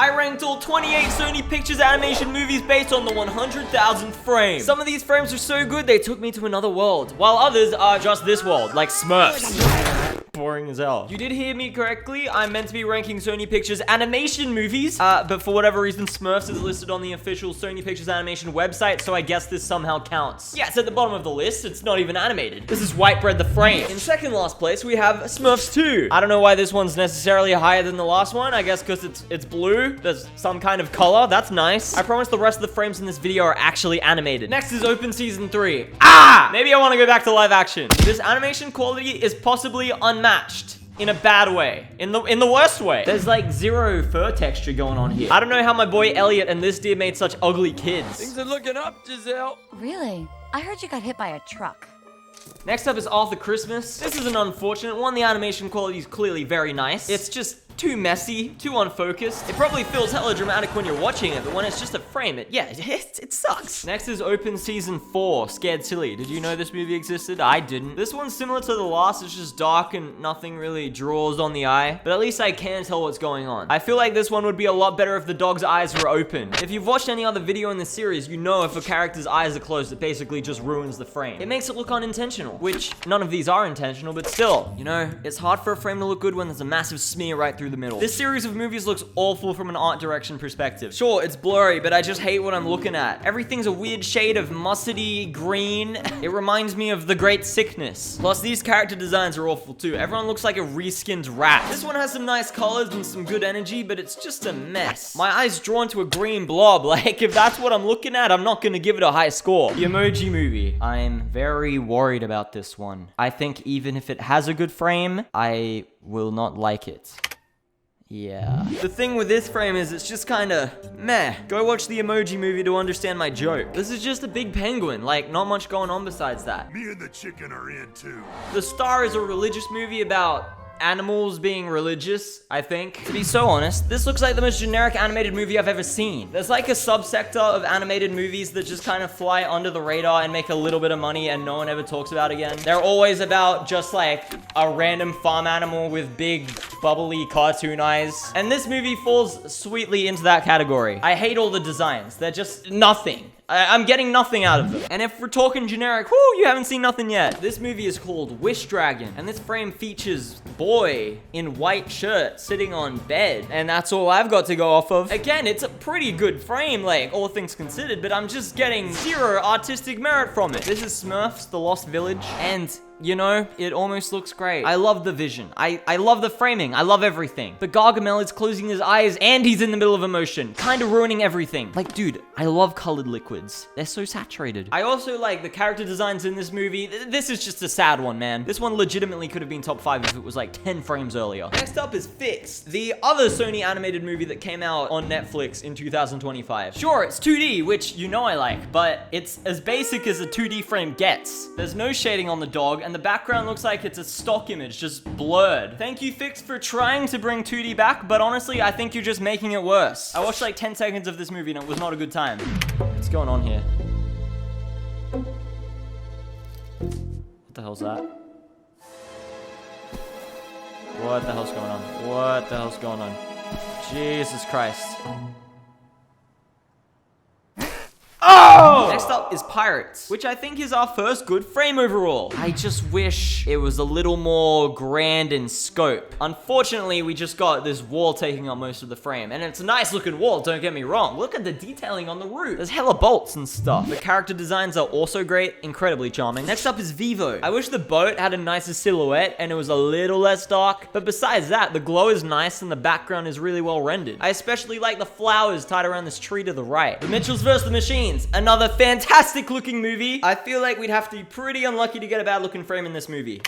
I ranked all 28 Sony Pictures Animation movies based on the 100,000th frame. Some of these frames are so good they took me to another world, while others are just this world, like Smurfs. Boring as hell. You did hear me correctly. I'm meant to be ranking Sony Pictures Animation movies, but for whatever reason, Smurfs is listed on the official Sony Pictures Animation website, so I guess this somehow counts. Yeah, it's at the bottom of the list. It's not even animated. This is White Bread the Frame. In second last place, we have Smurfs 2. I don't know why this one's necessarily higher than the last one. I guess because it's blue. There's some kind of color. That's nice. I promise the rest of the frames in this video are actually animated. Next is Open Season 3. Maybe I want to go back to live action. This animation quality is possibly unmatched. In a bad way. In the worst way. There's like zero fur texture going on here. I don't know how my boy Elliot and this deer made such ugly kids. Things are looking up, Giselle. Really? I heard you got hit by a truck. Next up is Arthur Christmas. This is an unfortunate one. The animation quality is clearly very nice. It's just too messy, too unfocused. It probably feels hella dramatic when you're watching it, but when it's just a frame, it sucks. Next is Open Season 4, Scared Silly. Did you know this movie existed? I didn't. This one's similar to the last. It's just dark and nothing really draws on the eye, but at least I can tell what's going on. I feel like this one would be a lot better if the dog's eyes were open. If you've watched any other video in the series, you know if a character's eyes are closed, it basically just ruins the frame. It makes it look unintentional, which none of these are intentional, but still, you know, it's hard for a frame to look good when there's a massive smear right through the middle. This series of movies looks awful from an art direction perspective. Sure, it's blurry, but I just hate what I'm looking at. Everything's a weird shade of mustardy green. It reminds me of The Great Sickness. Plus, these character designs are awful too. Everyone looks like a reskinned rat. This one has some nice colors and some good energy, but it's just a mess. My eye's drawn to a green blob. Like, if that's what I'm looking at, I'm not gonna give it a high score. The Emoji Movie. I'm very worried about this one. I think even if it has a good frame, I will not like it. Yeah. The thing with this frame is it's just kinda meh. Go watch the Emoji Movie to understand my joke. This is just a big penguin, like not much going on besides that. Me and the chicken are in too. The Star is a religious movie about animals being religious, I think. To be so honest, this looks like the most generic animated movie I've ever seen. There's like a subsector of animated movies that just kind of fly under the radar and make a little bit of money and no one ever talks about again. They're always about just like a random farm animal with big, bubbly cartoon eyes. And this movie falls sweetly into that category. I hate all the designs. They're just nothing. I'm getting nothing out of them. And if we're talking generic, whoo, you haven't seen nothing yet. This movie is called Wish Dragon, and this frame features boy in white shirt sitting on bed, and that's all I've got to go off of. Again, it's a pretty good frame, like, all things considered, but I'm just getting zero artistic merit from it. This is Smurfs, The Lost Village, and you know, it almost looks great. I love the vision. I love the framing. I love everything. But Gargamel is closing his eyes and he's in the middle of emotion, kind of ruining everything. Like, dude, I love colored liquids. They're so saturated. I also like the character designs in this movie. This is just a sad one, man. This one legitimately could have been top 5 if it was like 10 frames earlier. Next up is Fixed, the other Sony animated movie that came out on Netflix in 2025. Sure, it's 2D, which you know I like, but it's as basic as a 2D frame gets. There's no shading on the dog, and the background looks like it's a stock image, just blurred. Thank you, Fixed, for trying to bring 2D back, but honestly, I think you're just making it worse. I watched like 10 seconds of this movie and it was not a good time. What's going on here? What the hell's that? What the hell's going on? What the hell's going on? Jesus Christ. Oh! Next up is Pirates, which I think is our first good frame overall. I just wish it was a little more grand in scope. Unfortunately, we just got this wall taking up most of the frame, and it's a nice looking wall, don't get me wrong. Look at the detailing on the roof. There's hella bolts and stuff. The character designs are also great, incredibly charming. Next up is Vivo. I wish the boat had a nicer silhouette and it was a little less dark, but besides that, the glow is nice and the background is really well rendered. I especially like the flowers tied around this tree to the right. The Mitchells vs. the Machines. Another fantastic looking movie. I feel like we'd have to be pretty unlucky to get a bad looking frame in this movie.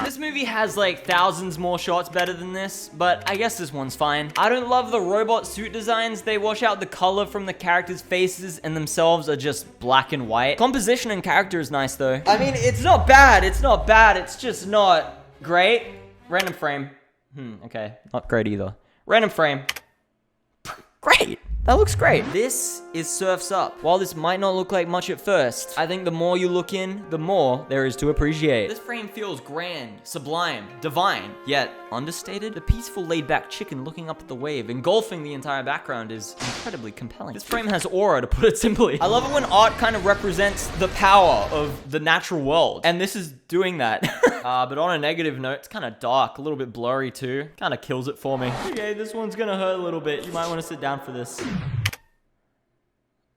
This movie has like thousands more shots better than this, but I guess this one's fine. I don't love the robot suit designs. They wash out the color from the characters' faces and themselves are just black and white. Composition and character is nice though. I mean, it's not bad. It's not bad. It's just not great. Random frame. Okay. Not great either. Random frame. Great. That looks great. This is Surf's Up. While this might not look like much at first, I think the more you look in, the more there is to appreciate. This frame feels grand, sublime, divine, yet understated. The peaceful laid-back chicken looking up at the wave, engulfing the entire background is incredibly compelling. This frame has aura, to put it simply. I love it when art kind of represents the power of the natural world, and this is doing that. But on a negative note, it's kind of dark, a little bit blurry too. Kind of kills it for me. Okay, this one's gonna hurt a little bit. You might want to sit down for this.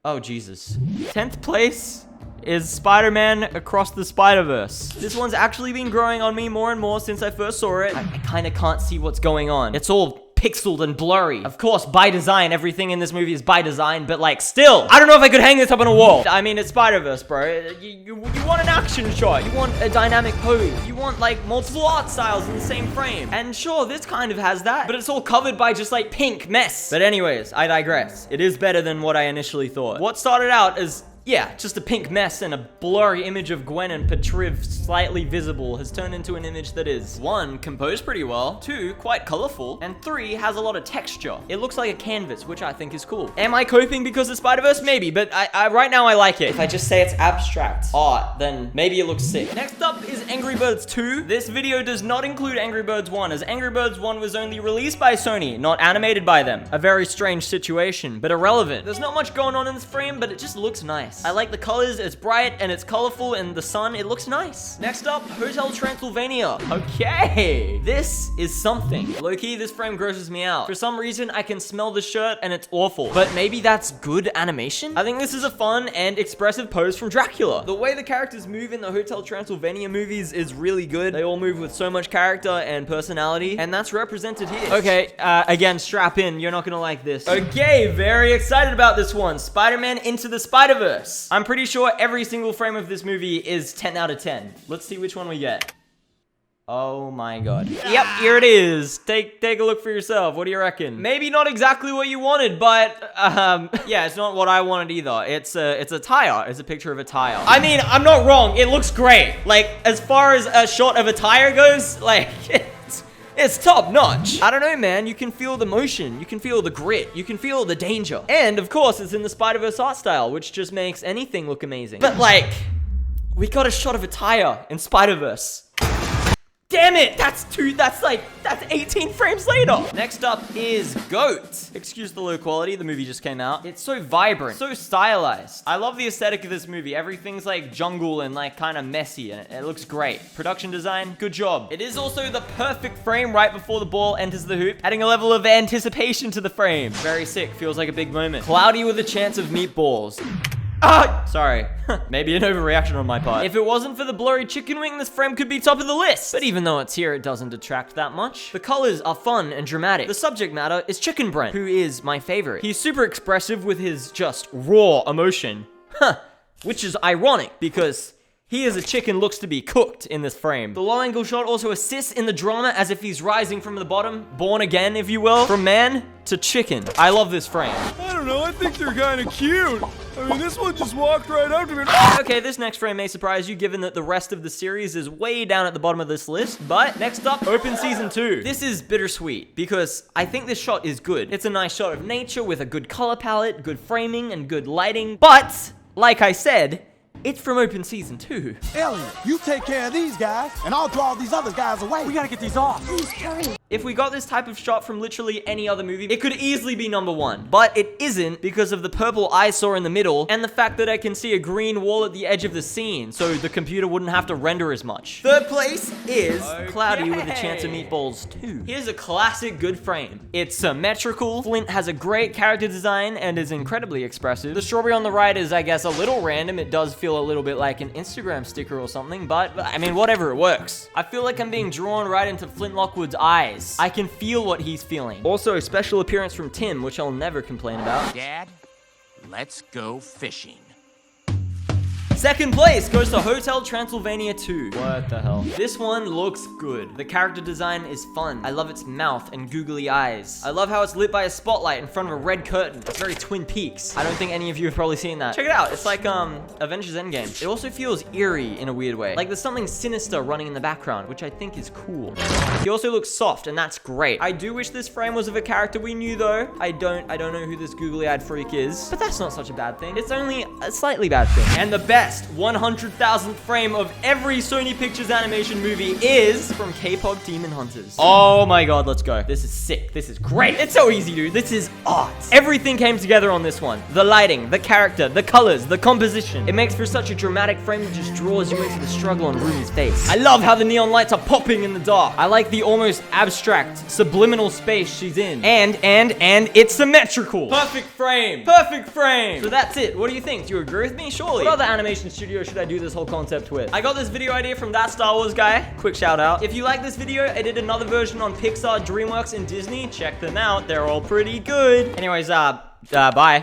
Oh, Jesus. 10th place is Spider-Man Across the Spider-Verse. This one's actually been growing on me more and more since I first saw it. I kind of can't see what's going on. It's all pixeled and blurry. Of course, by design, everything in this movie is by design, but like, still, I don't know if I could hang this up on a wall. I mean, it's Spider-Verse, bro. You want an action shot. You want a dynamic pose. You want, like, multiple art styles in the same frame. And sure, this kind of has that, but it's all covered by just, like, pink mess. But anyways, I digress. It is better than what I initially thought. What started out as, yeah, just a pink mess and a blurry image of Gwen and Petriv slightly visible has turned into an image that is 1, composed pretty well, 2, quite colorful, and 3, has a lot of texture. It looks like a canvas, which I think is cool. Am I coping because of Spider-Verse? Maybe, but right now I like it. If I just say it's abstract art, then maybe it looks sick. Next up is Angry Birds 2. This video does not include Angry Birds 1, as Angry Birds 1 was only released by Sony, not animated by them. A very strange situation, but irrelevant. There's not much going on in this frame, but it just looks nice. I like the colors, it's bright and it's colorful, and the sun, it looks nice. Next up, Hotel Transylvania. Okay, this is something. Low-key, this frame grosses me out. For some reason, I can smell the shirt and it's awful, but maybe that's good animation? I think this is a fun and expressive pose from Dracula. The way the characters move in the Hotel Transylvania movies is really good. They all move with so much character and personality, and that's represented here. Okay, again, strap in. You're not gonna like this. Okay, very excited about this one. Spider-Man Into the Spider-Verse. I'm pretty sure every single frame of this movie is 10 out of 10. Let's see which one we get. Oh my god. Yep, here it is. Take a look for yourself. What do you reckon? Maybe not exactly what you wanted, but yeah, it's not what I wanted either. It's a tire. It's a picture of a tire. I mean, I'm not wrong. It looks great. Like, as far as a shot of a tire goes, like, it's top notch. I don't know, man. You can feel the motion. You can feel the grit. You can feel the danger. And, of course, it's in the Spider-Verse art style, which just makes anything look amazing. But, like, we got a shot of a tire in Spider-Verse. Damn it! That's 18 frames later. Next up is Goat. Excuse the low quality, the movie just came out. It's so vibrant, so stylized. I love the aesthetic of this movie. Everything's like jungle and like kind of messy, and it looks great. Production design, good job. It is also the perfect frame right before the ball enters the hoop, adding a level of anticipation to the frame. Very sick, feels like a big moment. Cloudy with a chance of meatballs. Ah, sorry. Maybe an overreaction on my part. If it wasn't for the blurry chicken wing, this frame could be top of the list. But even though it's here, it doesn't detract that much. The colors are fun and dramatic. The subject matter is Chicken Brent, who is my favorite. He's super expressive with his just raw emotion. Which is ironic because he as a chicken looks to be cooked in this frame. The low angle shot also assists in the drama as if he's rising from the bottom, born again, if you will, from man to chicken. I love this frame. I don't know, I think they're kind of cute. I mean, this one just walked right up to me. Okay, this next frame may surprise you given that the rest of the series is way down at the bottom of this list, but next up, Open Season 2. This is bittersweet because I think this shot is good. It's a nice shot of nature with a good color palette, good framing, and good lighting, but like I said, it's from Open Season 2. Elliot, you take care of these guys, and I'll draw these other guys away. We gotta get these off. Please hurry. If we got this type of shot from literally any other movie, it could easily be #1. But it isn't because of the purple eyesore in the middle and the fact that I can see a green wall at the edge of the scene, so the computer wouldn't have to render as much. Third place is Cloudy with a Chance of Meatballs 2. Here's a classic good frame. It's symmetrical, Flint has a great character design and is incredibly expressive. The strawberry on the right is, I guess, a little random. It does feel a little bit like an Instagram sticker or something, but I mean, whatever, it works. I feel like I'm being drawn right into Flint Lockwood's eyes. I can feel what he's feeling. Also, a special appearance from Tim, which I'll never complain about. Dad, let's go fishing. Second place goes to Hotel Transylvania 2. What the hell? This one looks good. The character design is fun. I love its mouth and googly eyes. I love how it's lit by a spotlight in front of a red curtain. It's very Twin Peaks. I don't think any of you have probably seen that. Check it out. It's like Avengers Endgame. It also feels eerie in a weird way. Like there's something sinister running in the background, which I think is cool. He also looks soft, and that's great. I do wish this frame was of a character we knew though. I don't know who this googly-eyed freak is, but that's not such a bad thing. It's only a slightly bad thing. And the best 100,000th frame of every Sony Pictures Animation movie is from KPop Demon Hunters. Oh my god, let's go. This is sick. This is great. It's so easy, dude. This is art. Everything came together on this one. The lighting, the character, the colors, the composition. It makes for such a dramatic frame that just draws you into the struggle on Rumi's face. I love how the neon lights are popping in the dark. I like the almost abstract, subliminal space she's in. And it's symmetrical. Perfect frame. Perfect frame. So that's it. What do you think? Do you agree with me? Surely. What other animation studio should I do this whole concept with? I got this video idea from that Star Wars guy. Quick shout out. If you like this video, I did another version on Pixar, DreamWorks, and Disney. Check them out. They're all pretty good. Anyways, bye.